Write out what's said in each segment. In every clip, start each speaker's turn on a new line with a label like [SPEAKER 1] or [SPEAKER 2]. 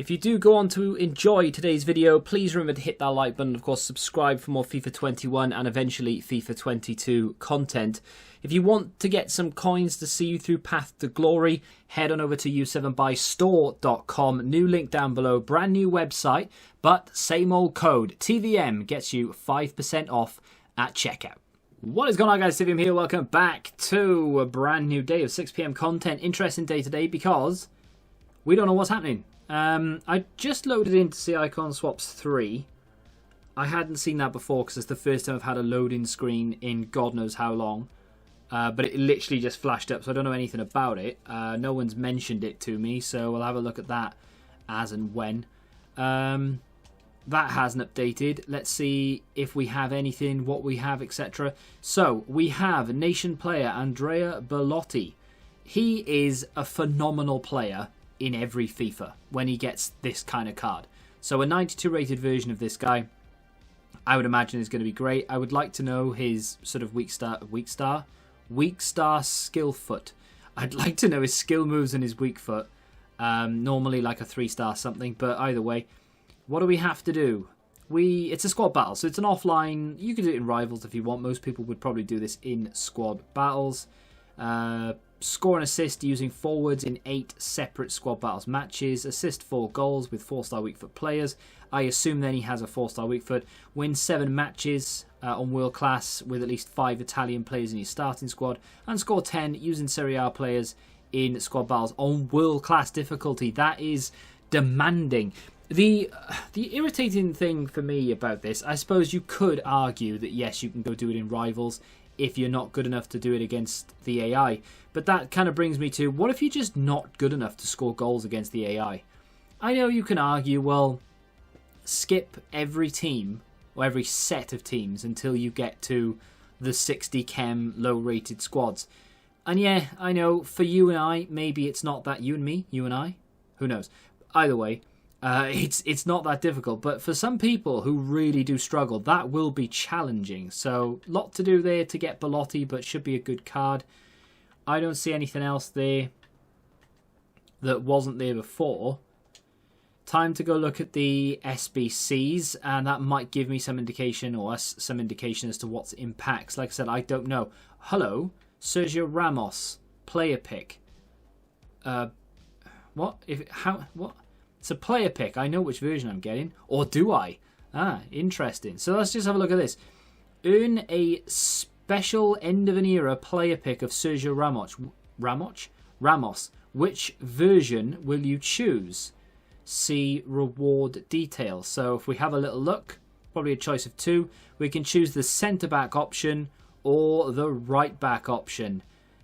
[SPEAKER 1] If you do go on to enjoy today's video, please remember to hit that like button. Of course, subscribe for more FIFA 21 and eventually FIFA 22 content. If you want to get some coins to see you through Path to Glory, head on over to u7buystore.com. New link down below. Brand new website, but same old code. TVM gets you 5% off at checkout. What is going on, guys? TVM here. Welcome back to a brand new day of 6 PM content. Interesting day today because we don't know what's happening. I just loaded in to see Icon Swaps 3. I hadn't seen that before because it's the first time I've had a loading screen in God knows how long. But it literally just flashed up, so I don't know anything about it. No one's mentioned it to me, so we'll have a look at that as and when. That hasn't updated. Let's see if we have anything, what we have, etc. So, we have nation player Andrea Bellotti. He is a phenomenal player in every FIFA when he gets this kind of card. So a 92 rated version of this guy, I would imagine, is going to be great. I would like to know his sort of weak star skill foot. I'd like to know his skill moves and his weak foot. Normally like a 3-star something, but either way, what do we have to do? It's a squad battle, so it's an offline. You can do it in rivals if you want. Most people would probably do this in squad battles. Score and assist using forwards in 8 separate squad battles matches. Assist 4 goals with 4-star weak foot players. I assume then he has a 4-star weak foot. Win 7 matches on world class with at least 5 Italian players in his starting squad. And score 10 using Serie A players in squad battles on world class difficulty. That is demanding. The irritating thing for me about this, I suppose you could argue that yes, you can go do it in rivals if you're not good enough to do it against the AI. But that kind of brings me to, what if you're just not good enough to score goals against the AI? I know you can argue, well, skip every team, or every set of teams, until you get to the 60 chem low-rated squads. And yeah, I know, for you and I, maybe it's not that, you and me, you and I, who knows. Either way, it's not that difficult, but for some people who really do struggle, that will be challenging. So, lot to do there to get Bellotti, but should be a good card. I don't see anything else there that wasn't there before. Time to go look at the SBCs, and that might give me some indication, or us some indication as to what's impacts. Like I said, I don't know. Hello, Sergio Ramos, player pick. What? What? It's a player pick. I know which version I'm getting. Or do I? Ah, interesting. So let's just have a look at this. Earn a special end of an era player pick of Sergio Ramos. Which version will you choose? See reward details. So if we have a little look, probably a choice of 2. We can choose the centre-back option or the right-back option.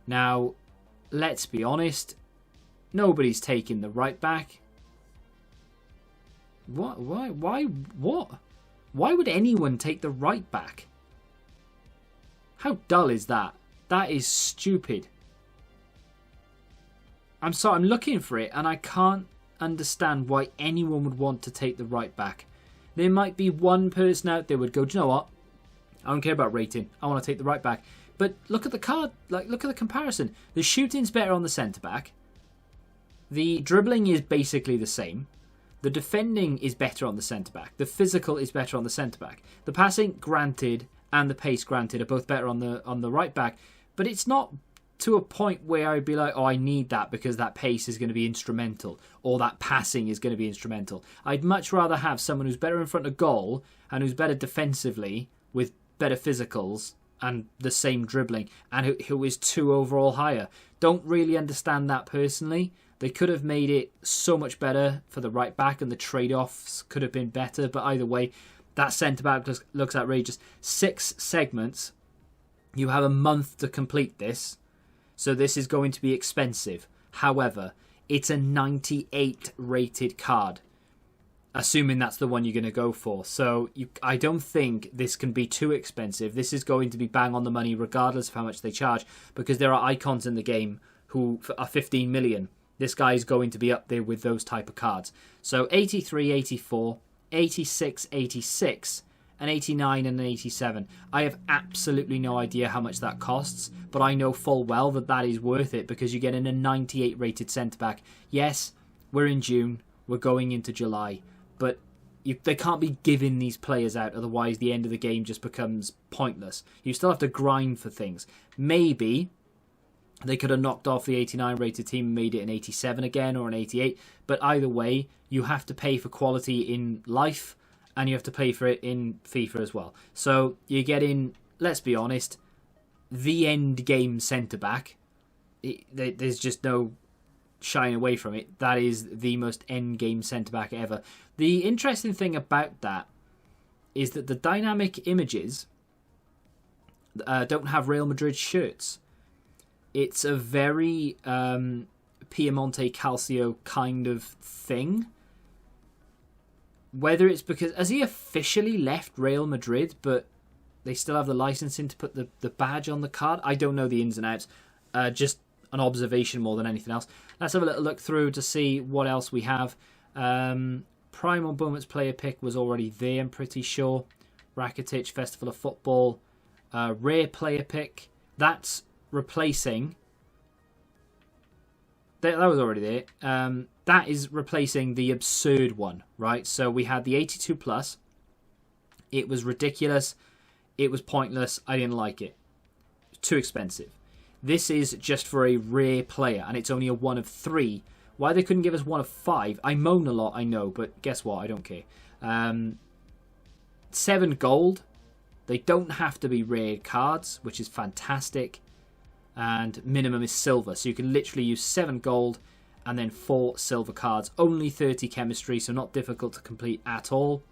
[SPEAKER 1] Now, let's be honest. Nobody's taking the right-back. What? Why? What? Why would anyone take the right back? How dull is that? That is stupid. I'm sorry, I'm looking for it and I can't understand why anyone would want to take the right back. There might be one person out there would go, do you know what? I don't care about rating. I want to take the right back. But look at the card. Like, look at the comparison. The shooting's better on the centre back. The dribbling is basically the same. The defending is better on the centre-back. The physical is better on the centre-back. The passing, granted, and the pace, granted, are both better on the right-back. But it's not to a point where I'd be like, oh, I need that because that pace is going to be instrumental, or that passing is going to be instrumental. I'd much rather have someone who's better in front of goal and who's better defensively with better physicals and the same dribbling, and who is 2 overall higher. Don't really understand that personally. They could have made it so much better for the right back, and the trade-offs could have been better. But either way, that centre-back looks outrageous. 6 segments. You have a month to complete this. So this is going to be expensive. However, it's a 98 rated card. Assuming that's the one you're going to go for. So I don't think this can be too expensive. This is going to be bang on the money regardless of how much they charge. Because there are icons in the game who are 15 million. This guy is going to be up there with those type of cards. So 83, 84, 86, 86, an 89 and an 87. I have absolutely no idea how much that costs, but I know full well that that is worth it because you get in a 98 rated centre-back. Yes, we're in June. we're going into July, but they can't be giving these players out, otherwise the end of the game just becomes pointless. You still have to grind for things. Maybe they could have knocked off the 89 rated team and made it an 87 again or an 88, but either way, you have to pay for quality in life, and you have to pay for it in FIFA as well. So you get in, let's be honest, the end game centre-back. There's just no shying away from it. That is the most end game centre-back ever. The interesting thing about that is that the dynamic images don't have Real Madrid shirts. It's a very Piemonte Calcio kind of thing. Whether it's because... Has he officially left Real Madrid, but they still have the licensing to put the badge on the card? I don't know the ins and outs. Just an observation more than anything else. Let's have a little look through to see what else we have. Prime on Moments player pick was already there, I'm pretty sure. Rakitic, Festival of Football. Rare player pick. That's replacing... That was already there. That is replacing the absurd one, right? So we had the 82 plus. It was ridiculous. It was pointless. I didn't like it. Too expensive. This is just for a rare player, and it's only a 1 of 3. Why they couldn't give us 1 of 5? I moan a lot, I know, but guess what? I don't care. 7 gold. They don't have to be rare cards, which is fantastic. And minimum is silver, so you can literally use 7 gold and then 4 silver cards. Only 30 chemistry, so not difficult to complete at all.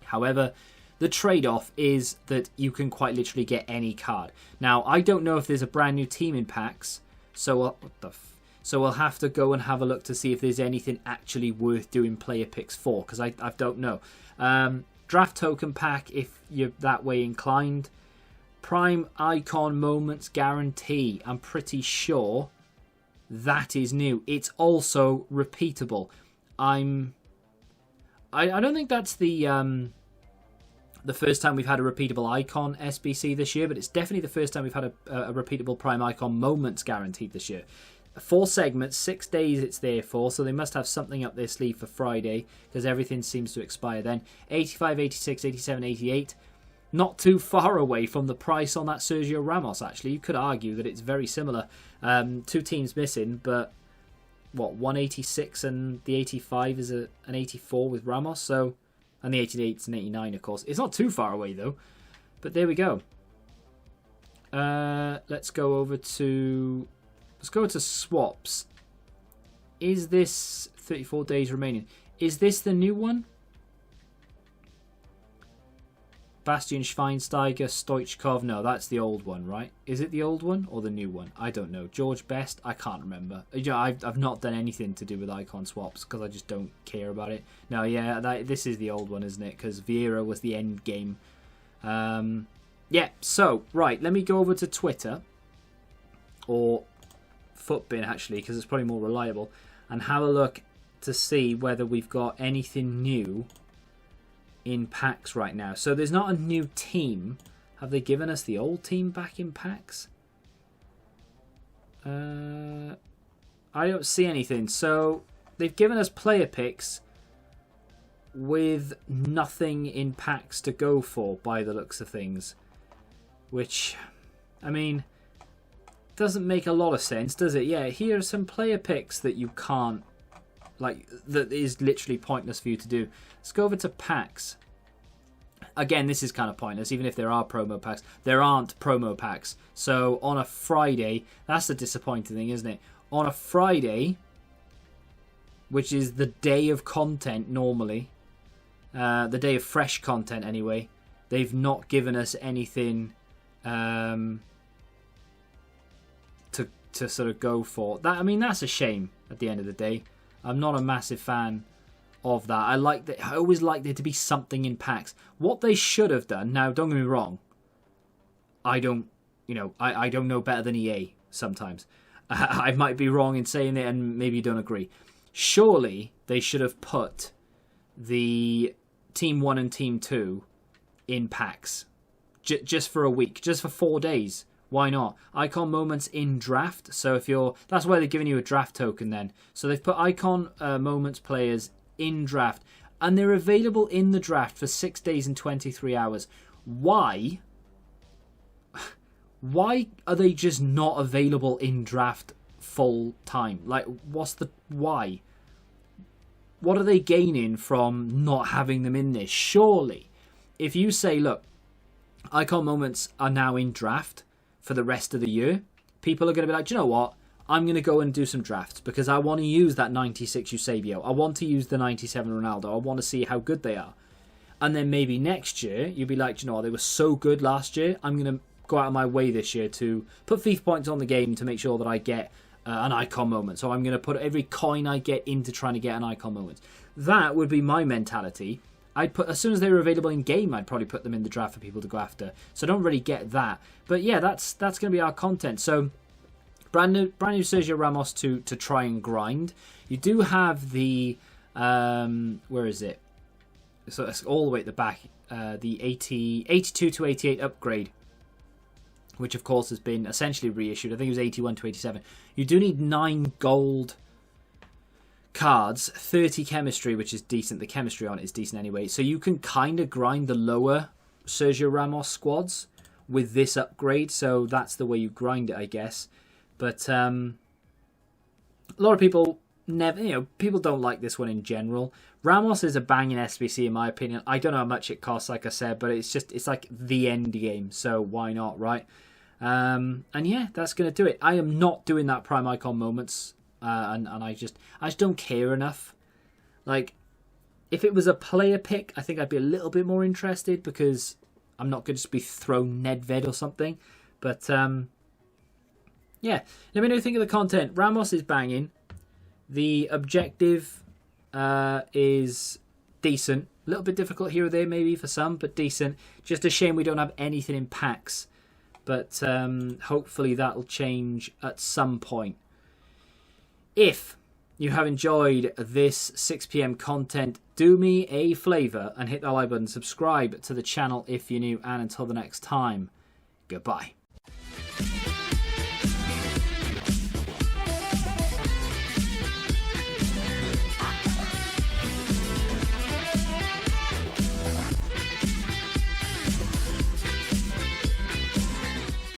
[SPEAKER 1] However, the trade-off is that you can quite literally get any card. Now, I don't know if there's a brand new team in packs, so we'll have to go and have a look to see if there's anything actually worth doing player picks for, because I don't know. Draft token pack, if you're that way inclined. Prime Icon Moments Guarantee. I'm pretty sure that is new. It's also repeatable. I don't think that's the first time we've had a repeatable Icon SBC this year, but it's definitely the first time we've had a repeatable Prime Icon Moments guaranteed this year. 4 segments, 6 days it's there for, so they must have something up their sleeve for Friday, because everything seems to expire then. 85, 86, 87, 88. Not too far away from the price on that Sergio Ramos, actually. You could argue that it's very similar. 2 teams missing, but what, 186 and the 85 is an 84 with Ramos, so, and the 88 is an 89, of course. It's not too far away, though. But there we go. Let's go over to swaps. Is this 34 days remaining? Is this the new one? Bastian Schweinsteiger, Stoichkov. No, that's the old one, right? Is it the old one or the new one? I don't know. George Best? I can't remember. You know, I've not done anything to do with icon swaps because I just don't care about it. No, yeah, this is the old one, isn't it? Because Vieira was the end game. Yeah, so, right, let me go over to Twitter. Or Footbin, actually, because it's probably more reliable. And have a look to see whether we've got anything new in packs right now. So there's not a new team. Have they given us the old team back in packs? I don't see anything. So they've given us player picks with nothing in packs to go for by the looks of things. Which, I mean, doesn't make a lot of sense, does it? Yeah, here are some player picks that you can't, like, that is literally pointless for you to do. Let's go over to packs. Again, this is kind of pointless, even if there are promo packs. There aren't promo packs. So on a Friday, that's the disappointing thing, isn't it? On a Friday, which is the day of content normally, the day of fresh content anyway, they've not given us anything to sort of go for. That, I mean, that's a shame at the end of the day. I'm not a massive fan of that. I always like there to be something in packs. What they should have done, now don't get me wrong, I don't know better than EA sometimes. I might be wrong in saying it and maybe you don't agree. Surely they should have put the Team 1 and Team 2 in packs. Just for a week, just for 4 days. Why not? Icon moments in draft. So if you're... That's why they're giving you a draft token then. So they've put icon moments players in draft. And they're available in the draft for 6 days and 23 hours. Why? Why are they just not available in draft full time? Like, what's the... Why? What are they gaining from not having them in this? Surely, if you say, look, icon moments are now in draft for the rest of the year, people are going to be like, do you know what? I'm going to go and do some drafts because I want to use that 96 Eusebio. I want to use the 97 Ronaldo. I want to see how good they are. And then maybe next year, you'll be like, do you know what? They were so good last year. I'm going to go out of my way this year to put FIFA points on the game to make sure that I get an icon moment. So I'm going to put every coin I get into trying to get an icon moment. That would be my mentality. I'd put, as soon as they were available in game, I'd probably put them in the draft for people to go after. So I don't really get that. But yeah, that's going to be our content. So brand new Sergio Ramos to try and grind. You do have the where is it? So it's all the way at the back. The 82 to 88 upgrade, which of course has been essentially reissued. I think it was 81 to 87. You do need 9 gold cards, 30 chemistry, which is decent. The chemistry on it is decent anyway. So you can kind of grind the lower Sergio Ramos squads with this upgrade. So that's the way you grind it, I guess. But a lot of people never, people don't like this one in general. Ramos is a banging SBC in my opinion. I don't know how much it costs, like I said, but it's like the end game. So why not, right? And yeah, that's going to do it. I am not doing that prime icon moments, and I just don't care enough. Like, if it was a player pick, I think I'd be a little bit more interested because I'm not going to just be thrown Nedved or something. But yeah, let me know what you think of the content. Ramos is banging. The objective is decent. A little bit difficult here or there maybe for some, but decent. Just a shame we don't have anything in packs. But hopefully that'll change at some point. If you have enjoyed this 6 PM content, do me a favour and hit that like button. Subscribe to the channel if you're new. And until the next time, goodbye.